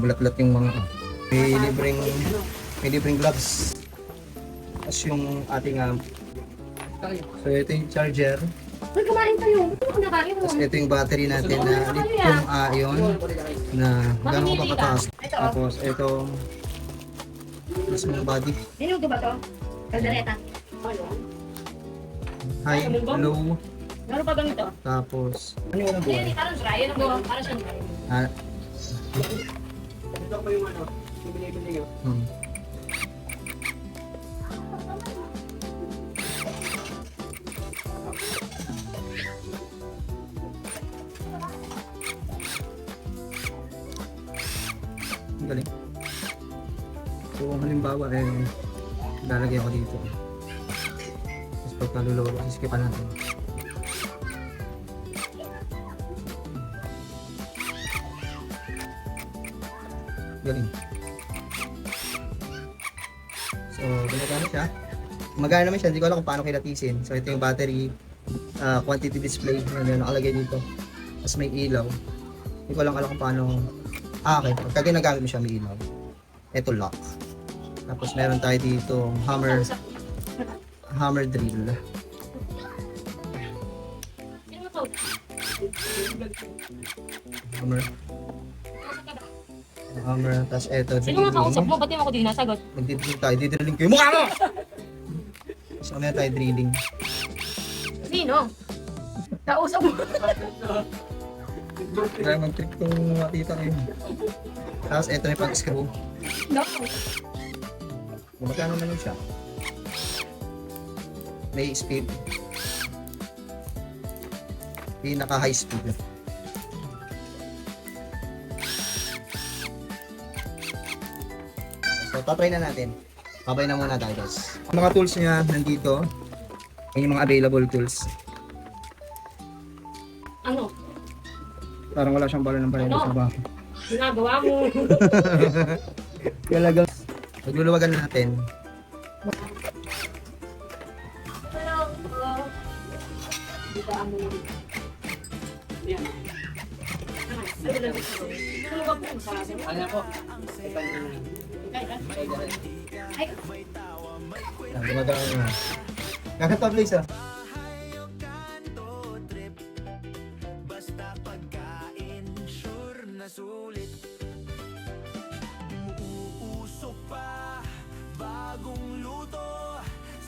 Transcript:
Bulat-bulat yung mga may libreng gloves. Tapos yung ating so ito yung charger. Uy, kumain kayo. Ito mo nakain mo. Tapos ito yung battery natin na lithium-ion na gano'n ko ba kataas. Tapos ito mas mga body. Dinugo ba to? Kaldereta. High, low. Meron pa bang ito? Tapos ano yung unang buwan? Parang dry. Ano ba? Parang siyang dry. Ito po yung ano, yung binibili nyo. Ang galing. So halimbawa lalagay ako dito. Tapos pagka luluwa, siskipan natin. Galing. So, gumagana siya. Magana naman siya, hindi ko alam kung paano kilatisin. So, ito yung battery, quantity display na nakalagay dito. Tapos may ilaw. Hindi ko lang alam kung paano. Okay. Pagka ginagamit mo siya, may ilaw. Ito lock. Tapos meron tayo dito hammer drill. Hammer. Tapos eto, Sino nga kausap mo? Ba't di mo ako di nasagot? Magdidrilling tayo. Didrilling ko yung mukha mo! So, meron tayo drilling. Sino? Kausap mo. Kaya mag-trick kung makita kayo. Tapos eto yung pang-screw. No. Gumagano naman siya. May speed. Pinaka-high speed. So, tatry na natin. Babay na muna tayo, guys. Ang mga tools niya nandito. Yan yung mga available tools. Ano? Parang wala siyang bala ng parehas sa bahay. Ginagawa mo. Talagang magluluwagan na natin. Ano po? Gumagano na. Kakanta please ah. Umuusok pa bagong